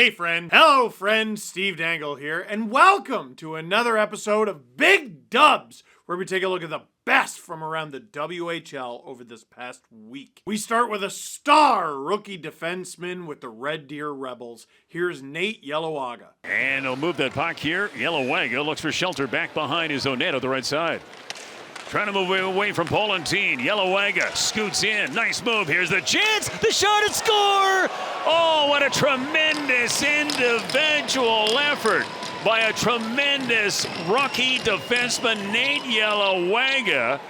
Hey friend, hello friend, Steve Dangle here, and welcome to another episode of Big Dubs, where we take a look at the best from around the WHL over this past week. We start with a star rookie defenseman with the Red Deer Rebels. Here's Nate Yellowaga. And he'll move that puck here. Yellowaga looks for shelter back behind his own net on the right side. Trying to move away from Polentine. Yellowaga scoots in. Nice move. Here's the chance. The shot and score. Oh, what a tremendous individual effort by a tremendous rookie defenseman, Nate Yellowaga,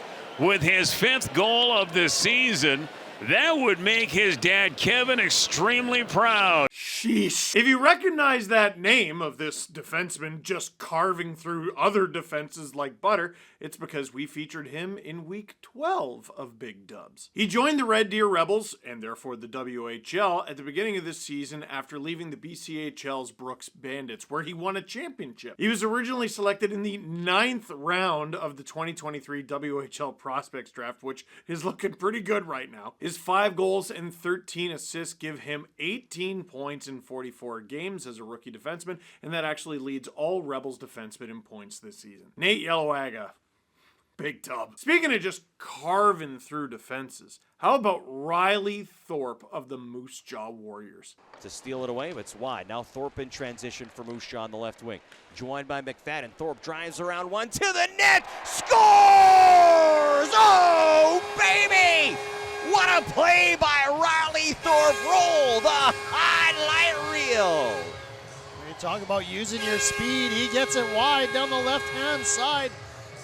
with his 5th goal of the season. That would make his dad, Kevin, extremely proud. Sheesh. If you recognize that name of this defenseman just carving through other defenses like butter, it's because we featured him in week 12 of Big Dubs. He joined the Red Deer Rebels, and therefore the WHL, at the beginning of this season after leaving the BCHL's Brooks Bandits, where he won a championship. He was originally selected in the 9th round of the 2023 WHL Prospects Draft, which is looking pretty good right now. His 5 goals and 13 assists give him 18 points in 44 games as a rookie defenseman, and that actually leads all Rebels defensemen in points this season. Nate Yellowaga, big dub. Speaking of just carving through defenses, how about Riley Thorp of the Moose Jaw Warriors? To steal it away, but it's wide. Now Thorp in transition for Moose Jaw on the left wing. Joined by McFadden. Thorp drives around one to the net. Scores! Oh, baby! What a play by Riley Thorp. Roll the highlight reel. When you talk about using your speed, he gets it wide down the left-hand side.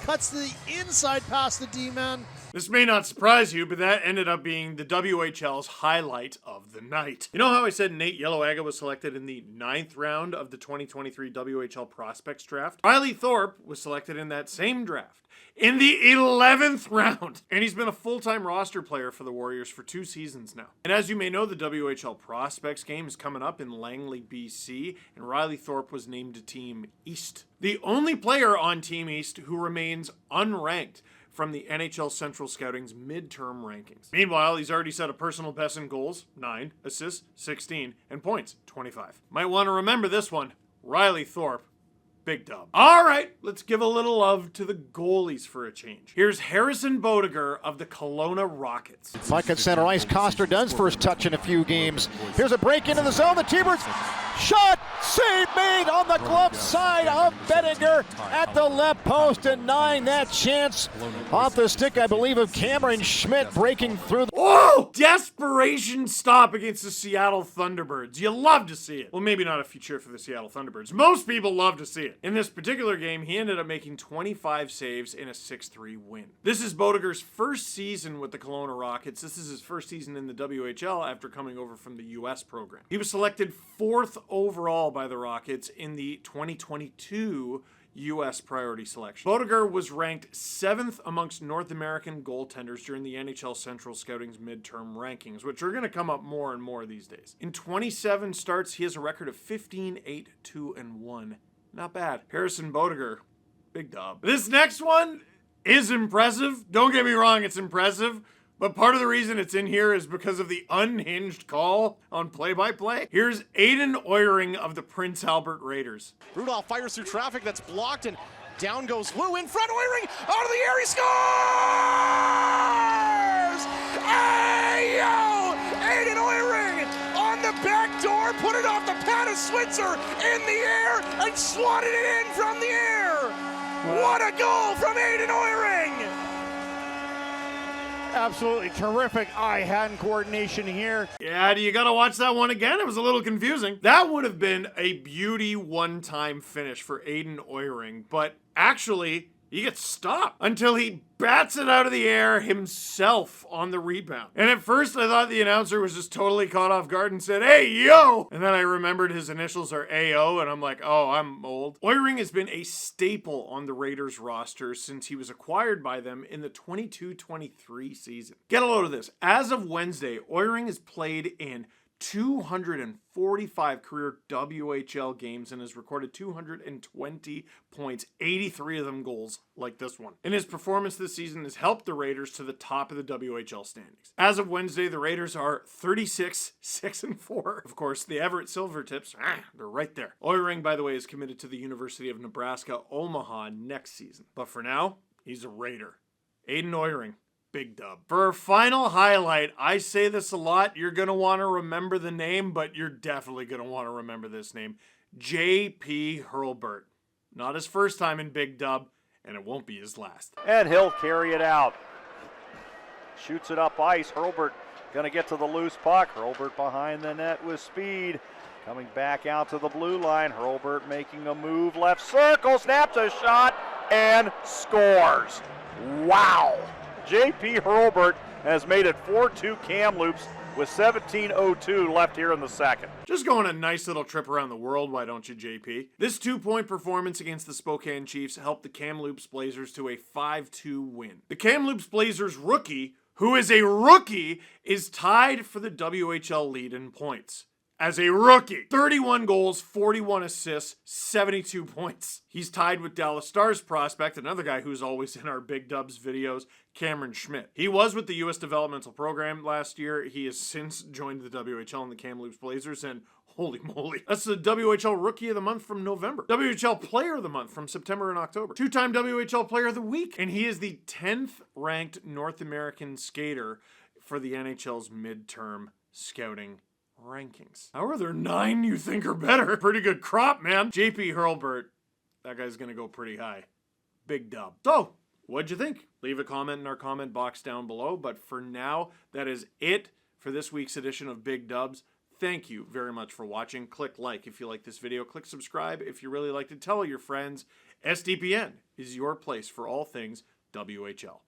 Cuts the inside past the D-man. This may not surprise you, but that ended up being the WHL's highlight of the night. You know how I said Nate Yellowaga was selected in the 9th round of the 2023 WHL Prospects Draft? Riley Thorp was selected in that same draft in the 11th round. And he's been a full-time roster player for the Warriors for 2 seasons now. And as you may know, the WHL Prospects game is coming up in Langley, BC, and Riley Thorp was named to Team East. The only player on Team East who remains unranked from the NHL Central Scouting's midterm rankings. Meanwhile, he's already set a personal best in goals, 9, assists, 16, and points, 25. Might want to remember this one, Riley Thorp. Big dub. All right, let's give a little love to the goalies for a change. Here's Harrison Bodiger of the Kelowna Rockets. Puck at center ice, Coster Dunn's first touch in a few games. Here's a break into the zone, the T-Birds shot, save made on the glove side of Bodiger at the left post, denying that chance off the stick, I believe, of Cameron Schmidt breaking through. Oh! Desperation stop against the Seattle Thunderbirds. You love to see it. Well, maybe not if you cheer for the Seattle Thunderbirds. Most people love to see it. In this particular game, he ended up making 25 saves in a 6-3 win. This is Bodiger's first season with the Kelowna Rockets. This is his first season in the WHL after coming over from the US program. He was selected 4th overall by the Rockets in the 2022 U.S. priority selection. Bodiger was ranked 7th amongst North American goaltenders during the NHL Central Scouting's midterm rankings, which are going to come up more and more these days. In 27 starts, he has a record of 15, 8, 2, and 1. Not bad. Harrison Bodiger, big dub. This next one is impressive. Don't get me wrong, it's impressive. But part of the reason it's in here is because of the unhinged call on play-by-play. Here's Aiden Oering of the Prince Albert Raiders. Rudolph fires through traffic that's blocked, and down goes Lou in front. Oering out of the air, he scores! Hey, yo! Aiden Oering on the back door, put it off the pad of Switzer in the air, and swatted it in from the air. What a goal from Aiden Oering! Absolutely terrific eye-hand coordination here. Yeah, you gotta watch that one again. It was a little confusing. That would have been a beauty one-time finish for Aiden Oering, but actually, he gets stopped until he bats it out of the air himself on the rebound. And at first I thought the announcer was just totally caught off guard and said, "Hey, yo!" And then I remembered his initials are AO, and I'm like, oh, I'm old. Oering has been a staple on the Raiders roster since he was acquired by them in the 22-23 season. Get a load of this. As of Wednesday, Oering has played in 245 career WHL games and has recorded 220 points, 83 of them goals like this one. And his performance this season has helped the Raiders to the top of the WHL standings. As of Wednesday, the Raiders are 36-6-4. Of course, the Everett Silvertips, they're right there. Oering, by the way, is committed to the University of Nebraska, Omaha next season. But for now, he's a Raider. Aiden Oering. Big dub. For our final highlight, I say this a lot. You're going to want to remember the name, but you're definitely going to want to remember this name. JP Herlbert. Not his first time in Big Dub, and it won't be his last. And he'll carry it out. Shoots it up ice. Herlbert going to get to the loose puck. Herlbert behind the net with speed. Coming back out to the blue line. Herlbert making a move. Left circle. Snaps a shot and scores. Wow. JP Herlbert has made it 4-2 Kamloops with 17:02 left here in the second. Just going a nice little trip around the world, why don't you, JP? This 2-point performance against the Spokane Chiefs helped the Kamloops Blazers to a 5-2 win. The Kamloops Blazers rookie, who is a rookie, is tied for the WHL lead in points. As a rookie, 31 goals, 41 assists, 72 points. He's tied with Dallas Stars prospect, another guy who's always in our Big Dubs videos, Cameron Schmidt. He was with the U.S. Developmental Program last year. He has since joined the WHL and the Kamloops Blazers, and holy moly, that's the WHL Rookie of the Month from November. WHL Player of the Month from September and October. 2-time WHL Player of the Week. And he is the 10th ranked North American skater for the NHL's midterm scouting rankings. How are there 9 you think are better? Pretty good crop, man. JP Herlbert, that guy's gonna go pretty high. Big dub. So, what'd you think? Leave a comment in our comment box down below. But for now, that is it for this week's edition of Big Dubs. Thank you very much for watching. Click like if you like this video. Click subscribe if you really liked it. Tell your friends. SDPN is your place for all things WHL.